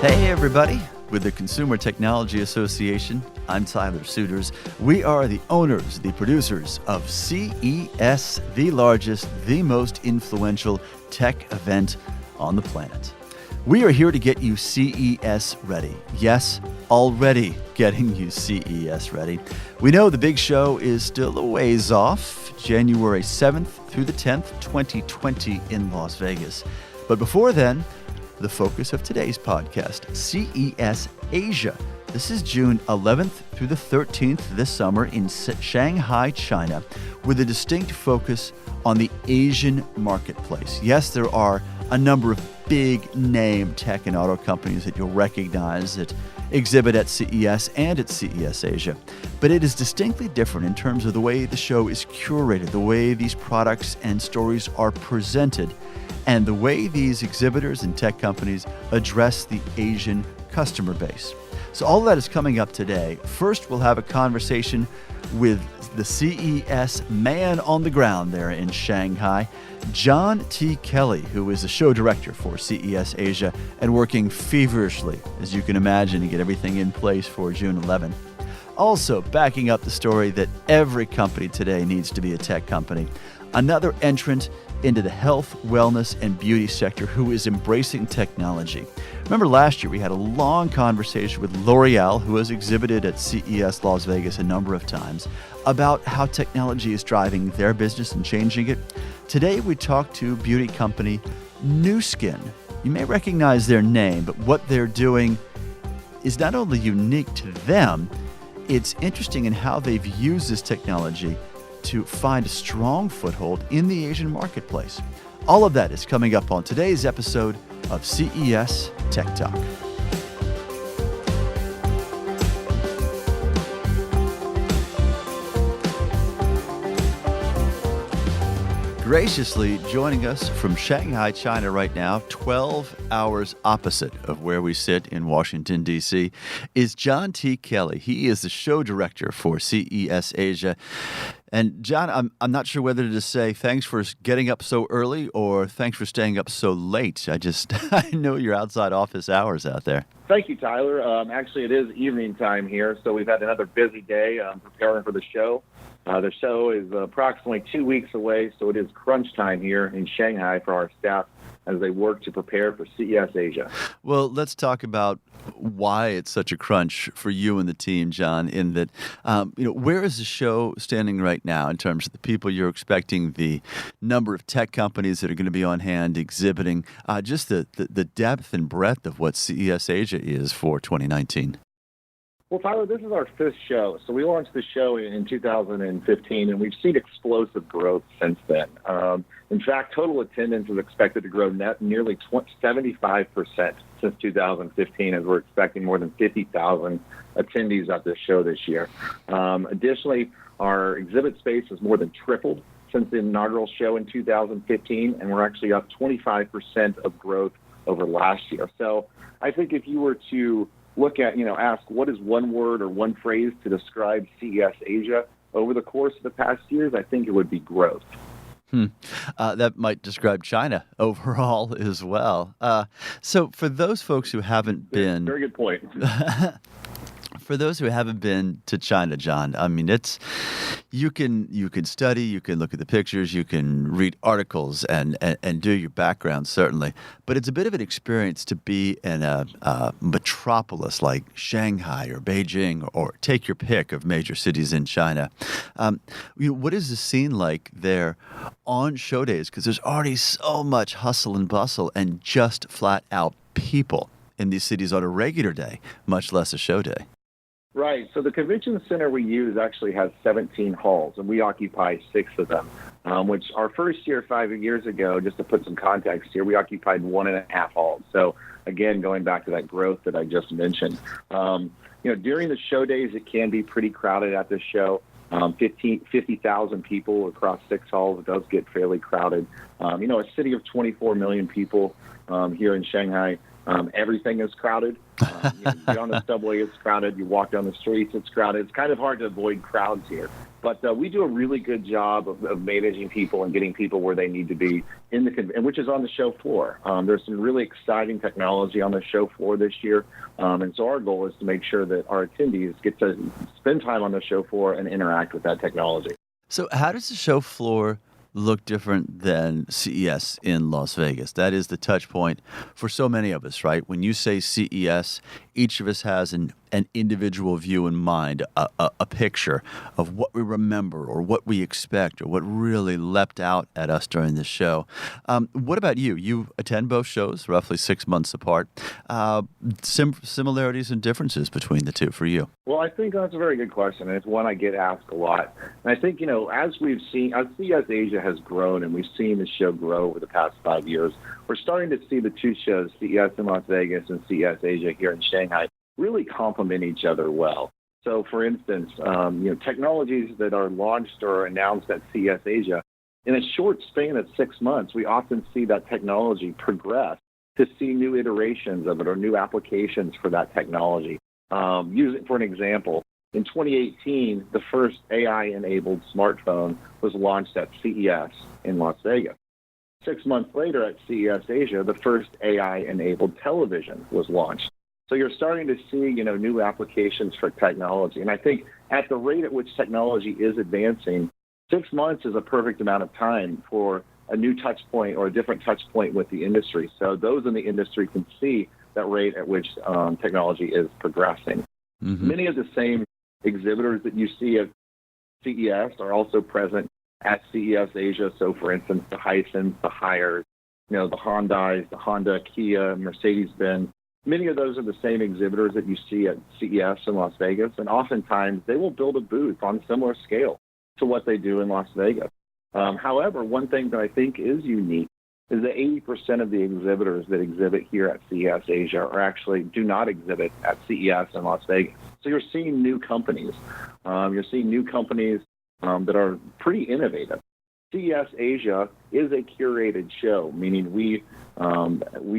Hey, everybody. With the Consumer Technology Association, I'm Tyler Suiters. We are the owners, the producers of CES, the largest, the most influential tech event on the planet. We are here to get you CES ready. Yes, already getting you CES ready. We know the big show is still a ways off, January 7th through the 10th, 2020 in Las Vegas. But before then, the focus of today's podcast, CES Asia. This is June 11th through the 13th this summer in Shanghai, China, with a distinct focus on the Asian marketplace. Yes, there are a number of big name tech and auto companies that you'll recognize that exhibit at CES and at CES Asia. But it is distinctly different in terms of the way the show is curated, the way these products and stories are presented, and the way these exhibitors and tech companies address the Asian customer base. So all of that is coming up today. First, we'll have a conversation with the CES man on the ground there in Shanghai, John T. Kelly, who is the show director for CES Asia and working feverishly, as you can imagine, to get everything in place for June 11. Also, backing up the story that every company today needs to be a tech company, another entrant into the health, wellness, and beauty sector who is embracing technology. Remember last year we had a long conversation with L'Oreal, who has exhibited at CES Las Vegas a number of times, about how technology is driving their business and changing it. Today we talk to beauty company Nu Skin. You may recognize their name, but what they're doing is not only unique to them, it's interesting in how they've used this technology to find a strong foothold in the Asian marketplace. All of that is coming up on today's episode of CES Tech Talk. Graciously joining us from Shanghai, China right now, 12 hours opposite of where we sit in Washington, D.C., is John T. Kelly. He is the show director for CES Asia. And John, I'm not sure whether to say thanks for getting up so early or thanks for staying up so late. I know you're outside office hours out there. Thank you, Tyler. Actually, it is evening time here, so we've had another busy day preparing for the show. The show is approximately 2 weeks away, so it is crunch time here in Shanghai for our staff as they work to prepare for CES Asia. Well, let's talk about why it's such a crunch for you and the team, John, in that, where is the show standing right now in terms of the people you're expecting, the number of tech companies that are going to be on hand exhibiting, just the depth and breadth of what CES Asia is for 2019? Well, Tyler, this is our fifth show. So we launched the show in 2015, and we've seen explosive growth since then. In fact, total attendance is expected to grow nearly 75% since 2015, as we're expecting more than 50,000 attendees at this show this year. Additionally, our exhibit space has more than tripled since the inaugural show in 2015, and we're actually up 25% of growth over last year. So I think if you were to look at, ask what is one word or one phrase to describe CES Asia over the course of the past years, I think it would be growth. That might describe China overall as well. So for those folks who haven't been... Very good point. For those who haven't been to China, John, I mean, you can study, you can look at the pictures, you can read articles and do your background, certainly. But it's a bit of an experience to be in a metropolis like Shanghai or Beijing, or take your pick of major cities in China. What is the scene like there on show days? Because there's already so much hustle and bustle and just flat out people in these cities on a regular day, much less a show day. Right. So the convention center we use actually has 17 halls, and we occupy 6 of them, which our first year, 5 years ago, just to put some context here, we occupied 1.5 halls. So, again, going back to that growth that I just mentioned. During the show days, it can be pretty crowded at this show. 50,000 people across 6 halls. It does get fairly crowded. A city of 24 million people here in Shanghai. Everything is crowded. You get on the subway, it's crowded. You walk down the streets, it's crowded. It's kind of hard to avoid crowds here. But we do a really good job of managing people and getting people where they need to be which is on the show floor. There's some really exciting technology on the show floor this year. And so our goal is to make sure that our attendees get to spend time on the show floor and interact with that technology. So how does the show floor look different than CES in Las Vegas? That is the touch point for so many of us, right? When you say CES, each of us has an individual view in mind, a picture of what we remember or what we expect or what really leapt out at us during this show. What about you? You attend both shows, roughly 6 months apart. Similarities and differences between the two for you? Well, I think that's a very good question, and it's one I get asked a lot. And I think, as we've seen, as CES Asia has grown, and we've seen the show grow over the past 5 years, we're starting to see the two shows, CES in Las Vegas and CES Asia here in Shanghai, really complement each other well. So, for instance, technologies that are launched or announced at CES Asia, in a short span of 6 months, we often see that technology progress to see new iterations of it or new applications for that technology. Use it for an example. In 2018, the first AI-enabled smartphone was launched at CES in Las Vegas. 6 months later at CES Asia, the first AI-enabled television was launched. So you're starting to see, new applications for technology. And I think at the rate at which technology is advancing, 6 months is a perfect amount of time for a new touch point or a different touch point with the industry. So those in the industry can see that rate at which technology is progressing. Mm-hmm. Many of the same exhibitors that you see at CES are also present at CES Asia. So, for instance, the Hisense, the Haiers, the Hyundais, the Honda, Kia, Mercedes-Benz. Many of those are the same exhibitors that you see at CES in Las Vegas, and oftentimes they will build a booth on a similar scale to what they do in Las Vegas. However, one thing that I think is unique is that 80% of the exhibitors that exhibit here at CES Asia do not exhibit at CES in Las Vegas. So you're seeing new companies. You're seeing new companies that are pretty innovative. CES Asia is a curated show, meaning we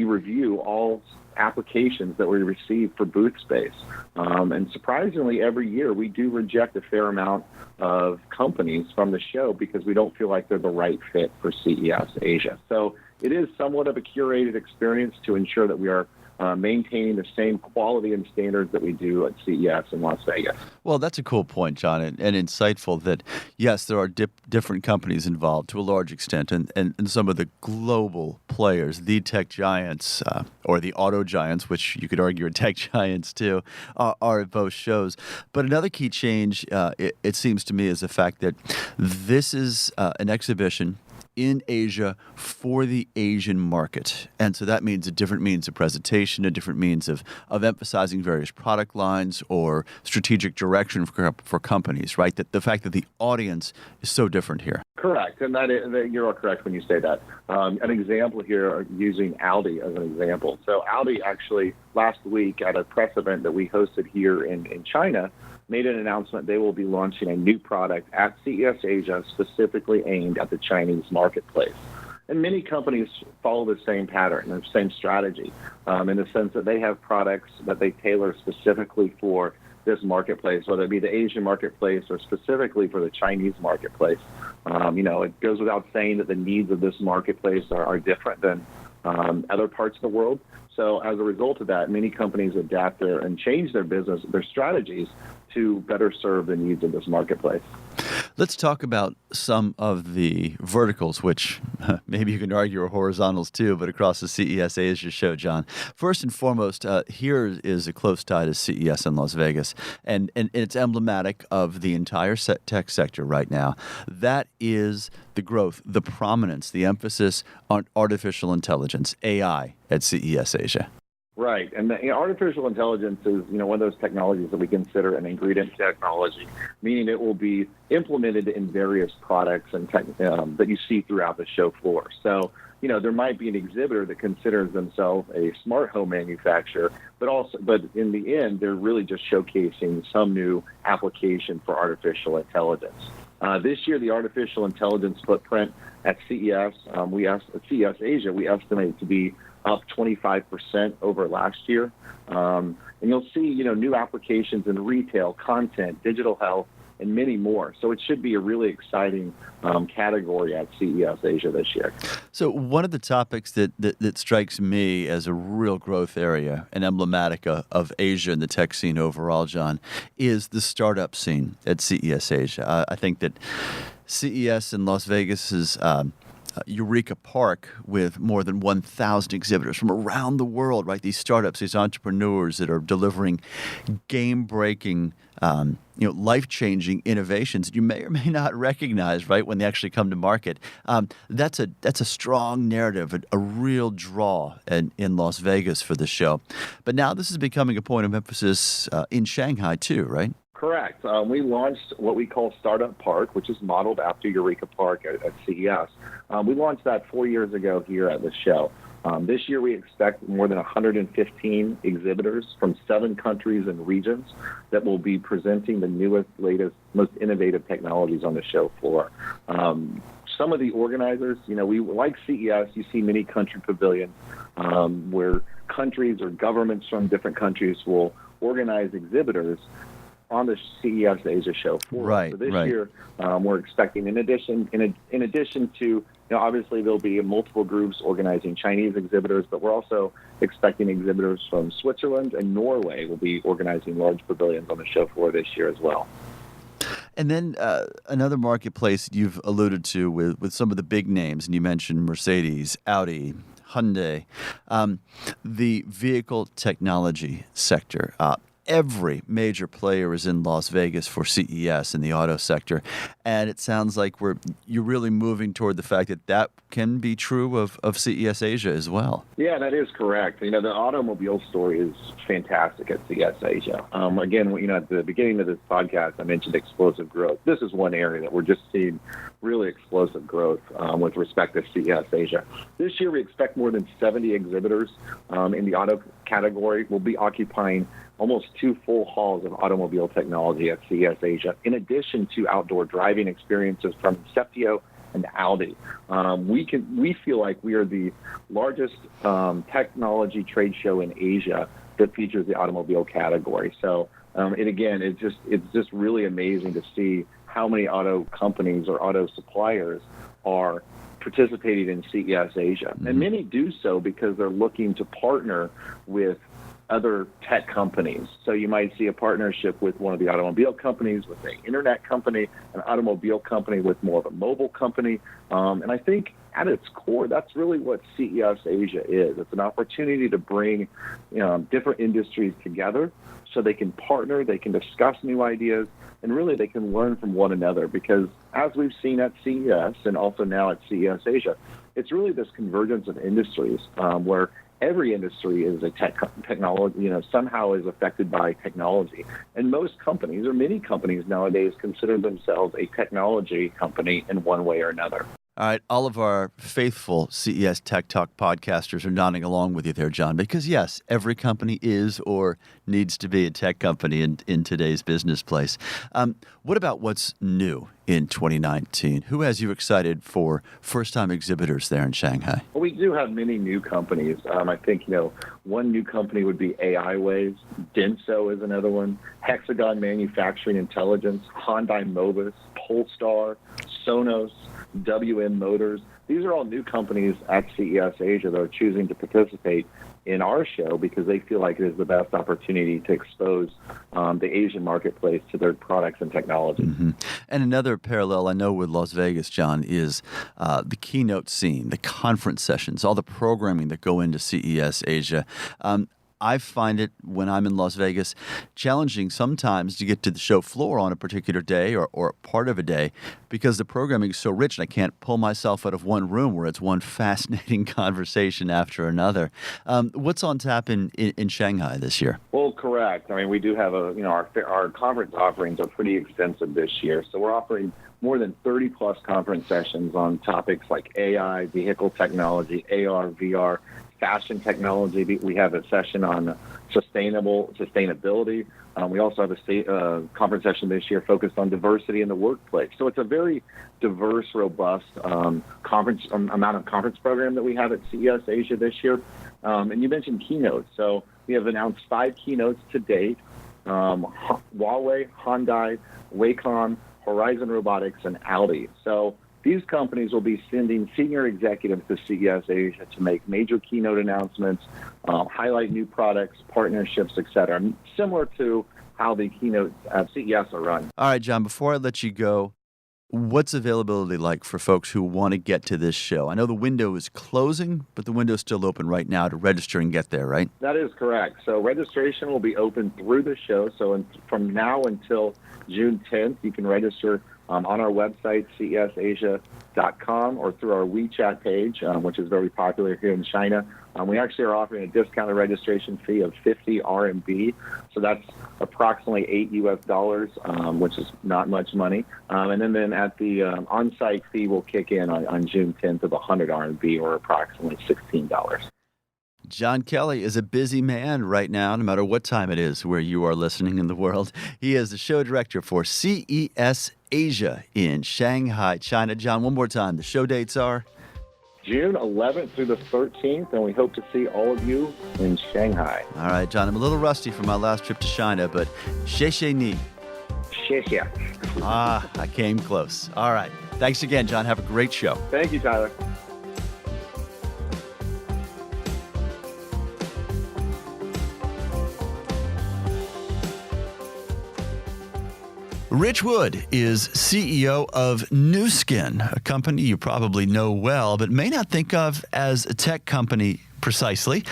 review all applications that we receive for booth space. And surprisingly, every year we do reject a fair amount of companies from the show because we don't feel like they're the right fit for CES Asia. So it is somewhat of a curated experience to ensure that we are maintaining the same quality and standards that we do at CES in Las Vegas. Well, that's a cool point, John, and insightful that, yes, there are different companies involved to a large extent, and some of the global players, the tech giants, or the auto giants, which you could argue are tech giants too, are at both shows. But another key change, it seems to me, is the fact that this is an exhibition in Asia for the Asian market. And so that means a different means of presentation, a different means of emphasizing various product lines or strategic direction for companies, right? That the fact that the audience is so different here. Correct. And that you're all correct when you say that. An example here, using Audi as an example. So Audi actually last week at a press event that we hosted here in China made an announcement they will be launching a new product at CES Asia specifically aimed at the Chinese marketplace. And many companies follow the same pattern, the same strategy, in the sense that they have products that they tailor specifically for this marketplace, whether it be the Asian marketplace or specifically for the Chinese marketplace. It goes without saying that the needs of this marketplace are different than other parts of the world. So as a result of that, many companies adapt and change their business, their strategies to better serve the needs of this marketplace. Let's talk about some of the verticals, which maybe you can argue are horizontals too, but across the CES Asia show, John. First and foremost, here is a close tie to CES in Las Vegas, and it's emblematic of the entire tech sector right now. That is the growth, the prominence, the emphasis on artificial intelligence, AI, at CES Asia. Right, and artificial intelligence is one of those technologies that we consider an ingredient technology, meaning it will be implemented in various products and that you see throughout the show floor. So there might be an exhibitor that considers themselves a smart home manufacturer, but in the end they're really just showcasing some new application for artificial intelligence. This year, the artificial intelligence footprint at CES. At CES Asia, we estimate it to be up 25% over last year. And you'll see, new applications in retail, content, digital health, and many more. So it should be a really exciting category at CES Asia this year. So one of the topics that strikes me as a real growth area and emblematic of Asia and the tech scene overall, John, is the startup scene at CES Asia. I think that CES in Las Vegas is Eureka Park with more than 1,000 exhibitors from around the world, right? These startups, these entrepreneurs that are delivering game-breaking, life-changing innovations you may or may not recognize, right, when they actually come to market. That's a strong narrative, a real draw in Las Vegas for the show. But now this is becoming a point of emphasis in Shanghai too, right? Correct. We launched what we call Startup Park, which is modeled after Eureka Park at CES. We launched that 4 years ago here at the show. This year, we expect more than 115 exhibitors from 7 countries and regions that will be presenting the newest, latest, most innovative technologies on the show floor. Some of the organizers, we like CES, you see many country pavilions where countries or governments from different countries will organize exhibitors on the CES Asia show floor. Right, so this right. year, we're expecting, in addition to, obviously there'll be multiple groups organizing Chinese exhibitors, but we're also expecting exhibitors from Switzerland and Norway will be organizing large pavilions on the show floor this year as well. And then another marketplace you've alluded to with some of the big names, and you mentioned Mercedes, Audi, Hyundai, the vehicle technology sector. Every major player is in Las Vegas for CES in the auto sector, and it sounds like you're really moving toward the fact that can be true of CES Asia as well. Yeah, that is correct. The automobile story is fantastic at CES Asia. Again, at the beginning of this podcast, I mentioned explosive growth. This is one area that we're just seeing really explosive growth with respect to CES Asia. This year, we expect more than 70 exhibitors in the auto category will be occupying almost 2 full halls of automobile technology at CES Asia, in addition to outdoor driving experiences from Inceptio and Audi. We feel like we are the largest technology trade show in Asia that features the automobile category. So, it's just really amazing to see how many auto companies or auto suppliers are participating in CES Asia. Mm-hmm. And many do so because they're looking to partner with other tech companies. So you might see a partnership with one of the automobile companies, with an internet company, an automobile company with more of a mobile company. And I think at its core, that's really what CES Asia is. It's an opportunity to bring different industries together so they can partner, they can discuss new ideas, and really they can learn from one another. Because as we've seen at CES and also now at CES Asia, it's really this convergence of industries where every industry is a technology, somehow is affected by technology. And most companies, or many companies nowadays, consider themselves a technology company in one way or another. All right, all of our faithful CES Tech Talk podcasters are nodding along with you there, John, because yes, every company is or needs to be a tech company in today's business place. What about what's new in 2019? Who has you excited for first-time exhibitors there in Shanghai? Well, we do have many new companies. I think, one new company would be AI Waves. Denso is another one. Hexagon Manufacturing Intelligence, Hyundai Mobis, Polestar, Sonos, WM Motors. These are all new companies at CES Asia that are choosing to participate in our show because they feel like it is the best opportunity to expose the Asian marketplace to their products and technology. Mm-hmm. And another parallel I know with Las Vegas, John, is the keynote scene, the conference sessions, all the programming that go into CES Asia. I find it, when I'm in Las Vegas, challenging sometimes to get to the show floor on a particular day or part of a day because the programming is so rich and I can't pull myself out of one room where it's one fascinating conversation after another. What's on tap in Shanghai this year? Well, correct. I mean, we do have our conference offerings are pretty extensive this year. So we're offering more than 30-plus conference sessions on topics like AI, vehicle technology, AR, VR, fashion technology. We have a session on sustainability. We also have a conference session this year focused on diversity in the workplace. So it's a very diverse, robust amount of conference program that we have at CES Asia this year. And you mentioned keynotes. So we have announced 5 keynotes to date. Huawei, Hyundai, Wacom, Horizon Robotics, and Audi. So these companies will be sending senior executives to CES Asia to make major keynote announcements, highlight new products, partnerships, et cetera, similar to how the keynotes at CES are run. All right, John, before I let you go, what's availability like for folks who want to get to this show? I know the window is closing, but the window is still open right now to register and get there, right? That is correct. So registration will be open through the show. So from now until June 10th, you can register on our website, cesasia.com, or through our WeChat page, which is very popular here in China. We actually are offering a discounted registration fee of 50 RMB, so that's approximately $8, which is not much money. And then at the on-site fee will kick in on June 10th of 100 RMB, or approximately $16. John Kelly is a busy man right now, no matter what time it is where you are listening in the world. He is the show director for CES Asia in Shanghai, China. John, one more time, the show dates are? June 11th through the 13th, and we hope to see all of you in Shanghai. All right, John, I'm a little rusty from my last trip to China, but 谢谢你. 谢谢. I came close. All right. Thanks again, John. Have a great show. Thank you, Tyler. Ritch Wood is CEO of Nu Skin, a company you probably know well, but may not think of as a tech company precisely.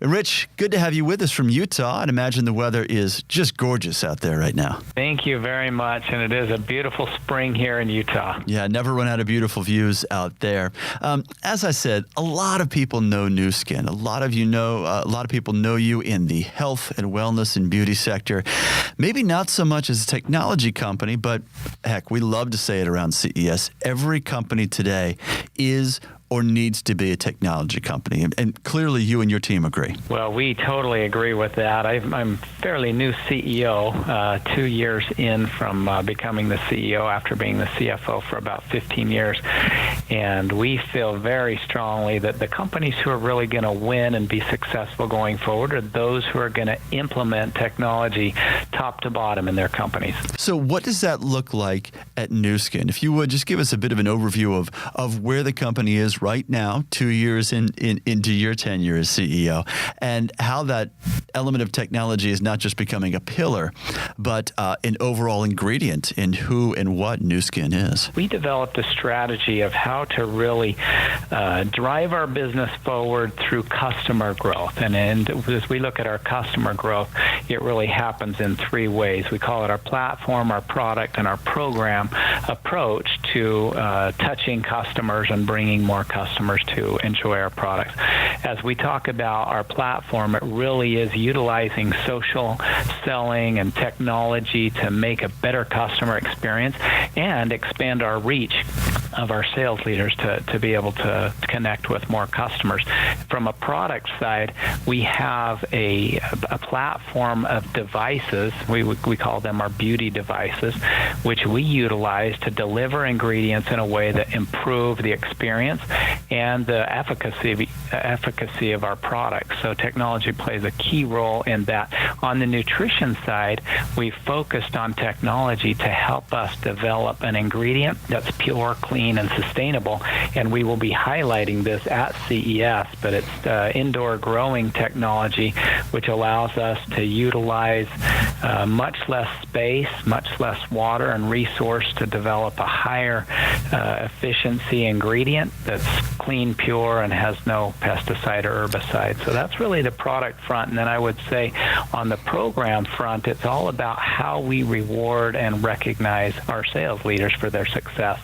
Rich, good to have you with us from Utah. I'd imagine the weather is just gorgeous out there right now. Thank you very much, and it is a beautiful spring here in Utah. Yeah, never run out of beautiful views out there. As I said, a lot of people know Nu Skin. A lot of people know you in the health and wellness and beauty sector. Maybe not so much as a technology company, but heck, we love to say it around CES. Every company today is or needs to be a technology company. And clearly you and your team agree. Well, we totally agree with that. I'm fairly new CEO, 2 years in from becoming the CEO after being the CFO for about 15 years. And we feel very strongly that the companies who are really going to win and be successful going forward are those who are going to implement technology top to bottom in their companies. So what does that look like at Nu Skin? If you would, just give us a bit of an overview of where the company is right now, 2 years into your tenure as CEO, and how that element of technology is not just becoming a pillar, but an overall ingredient in who and what Nu Skin is. We developed a strategy of how to really drive our business forward through customer growth. And as we look at our customer growth, it really happens in 3 ways. We call it our platform, our product, and our program approach to touching customers and bringing more customers to enjoy our products. As we talk about our platform, it really is utilizing social selling and technology to make a better customer experience and expand our reach of our sales leaders to be able to connect with more customers. From a product side, we have a platform of devices. We call them our beauty devices, which we utilize to deliver ingredients in a way that improve the experience and the efficacy of our products. So technology plays a key role in that. On the nutrition side, we focused on technology to help us develop an ingredient that's pure, clean, and sustainable. And we will be highlighting this at CES, but it's indoor growing technology, which allows us to utilize much less space, much less water and resource to develop a higher efficiency ingredient that's clean, pure, and has no pesticide or herbicide. So that's really the product front. And then I would say on the program front, it's all about how we reward and recognize our sales leaders for their success.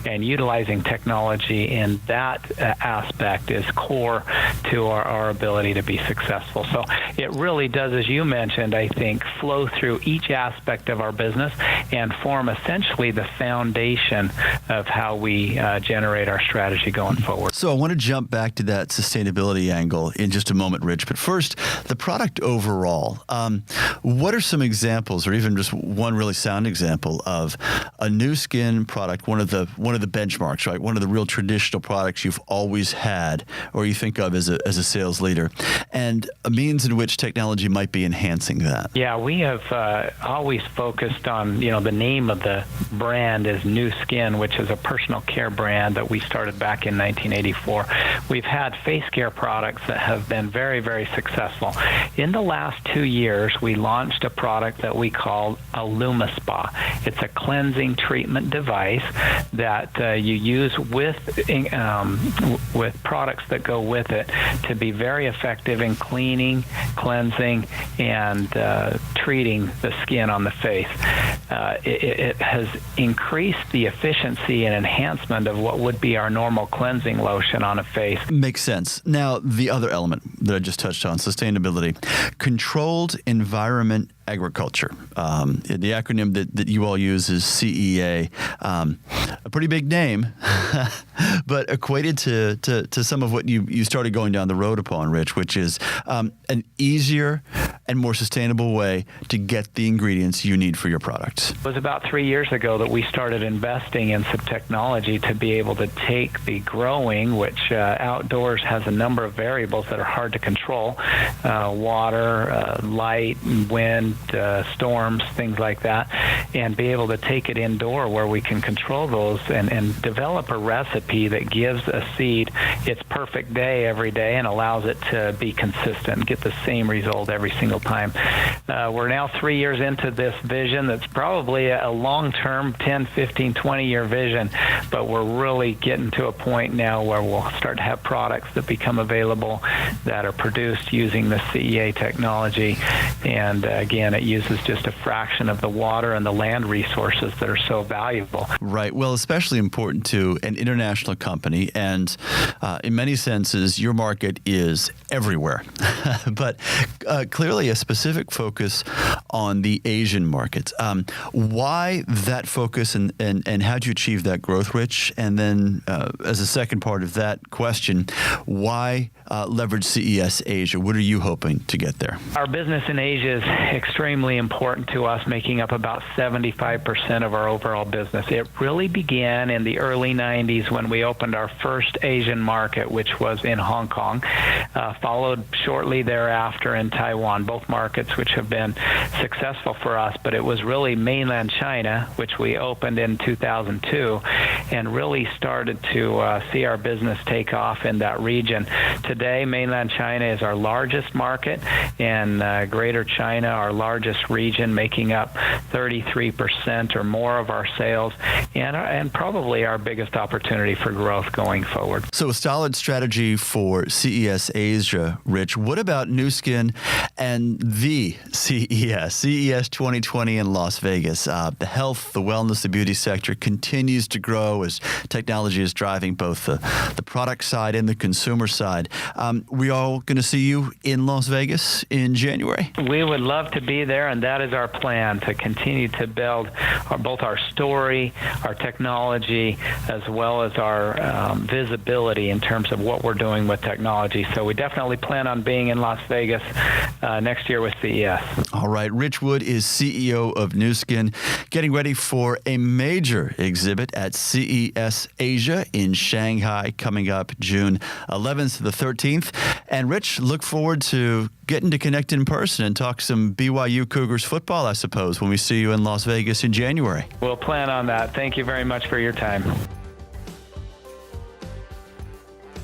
And utilizing technology in that aspect is core to our ability to be successful. So it really does, as you mentioned, I think, flow through each aspect of our business and form essentially the foundation of how we generate our strategy going forward. So I want to jump back to that sustainability angle in just a moment, Rich. But first, the product overall. What are some examples, or even just one really sound example of a new skin product, one of the benchmarks, right? One of the real traditional products you've always had, or you think of as a sales leader, and a means in which technology might be enhancing that? Yeah, we have always focused on, the name of the brand is New Skin, which is a personal care brand that we started back in 1984. We've had face care products that have been very, very successful. In the last 2 years, we launched a product that we call a LumiSpa. It's a cleansing treatment device that you use with products that go with it to be very effective in cleaning, cleansing, and treating the skin on the face. It has increased the efficiency and enhancement of what would be our normal cleansing lotion on a face. Makes sense. Now, the other element that I just touched on, sustainability. Controlled environment agriculture. The acronym that you all use is CEA. A pretty big name, but equated to some of what you started going down the road upon, Rich, which is an easier and more sustainable way to get the ingredients you need for your products. It was about 3 years ago that we started investing in some technology to be able to take the growing, which outdoors has a number of variables that are hard to control, water, light, wind, storms, things like that, and be able to take it indoor where we can control those and develop a recipe that gives a seed its perfect day every day and allows it to be consistent, get the same result every single time. We're now 3 years into this vision that's probably a long-term 10, 15, 20-year vision, but we're really getting to a point now where we'll start to have products that become available that are produced using the CEA technology. And again, it uses just a fraction of the water and the land resources that are so valuable. Right. Well, especially important to an international company. And in many senses, your market is everywhere. But clearly a specific focus on the Asian markets. Why that focus and how do you achieve that growth, Rich? And then as a second part of that question, why leverage CES Asia? What are you hoping to get there? Our business in Asia is extremely important to us, making up about 75% of our overall business. It really began in the early 90s when we opened our first Asian market, which was in Hong Kong, followed shortly thereafter in Taiwan, both markets which have been successful for us, but it was really mainland China, which we opened in 2002, and really started to see our business take off in that region. Today, mainland China is our largest market, and Greater China, our largest region, making up 33% or more of our sales, and probably our biggest opportunity for growth going forward. So a solid strategy for CES Asia, Rich. What about New Skin and the CES 2020 in Las Vegas? The health, the wellness, the beauty sector continues to grow as technology is driving both the product side and the consumer side. We all going to see you in Las Vegas in January? We would love to be there, and that is our plan, to continue to build both our story, our technology, as well as our visibility in terms of what we're doing with technology. So we definitely plan on being in Las Vegas next year with CES. All right. Ritch Wood is CEO of New Skin, getting ready for a major exhibit at CES Asia in Shanghai coming up June 11th to the 13th. And Rich, look forward to getting to connect in person and talk some BYU Cougars football, I suppose, when we see you in Las Vegas in January. We'll plan on that. Thank you very much for your time.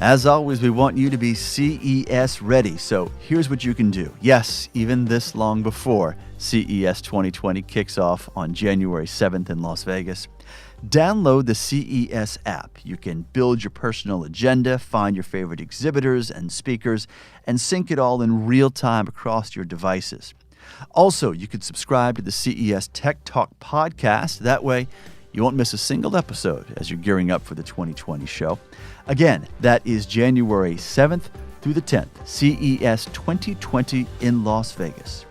As always, we want you to be CES ready. So here's what you can do. Yes, even this long before CES 2020 kicks off on January 7th in Las Vegas. Download the CES app. You can build your personal agenda, find your favorite exhibitors and speakers, and sync it all in real time across your devices. Also, you can subscribe to the CES Tech Talk podcast. That way, you won't miss a single episode as you're gearing up for the 2020 show. Again, that is January 7th through the 10th, CES 2020 in Las Vegas.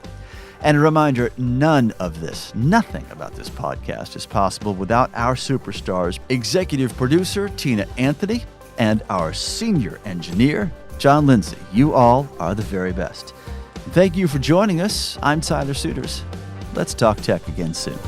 And a reminder, nothing about this podcast is possible without our superstars, executive producer Tina Anthony, and our senior engineer, John Lindsay, you all are the very best. Thank you for joining us. I'm Tyler Suiters. Let's talk tech again soon.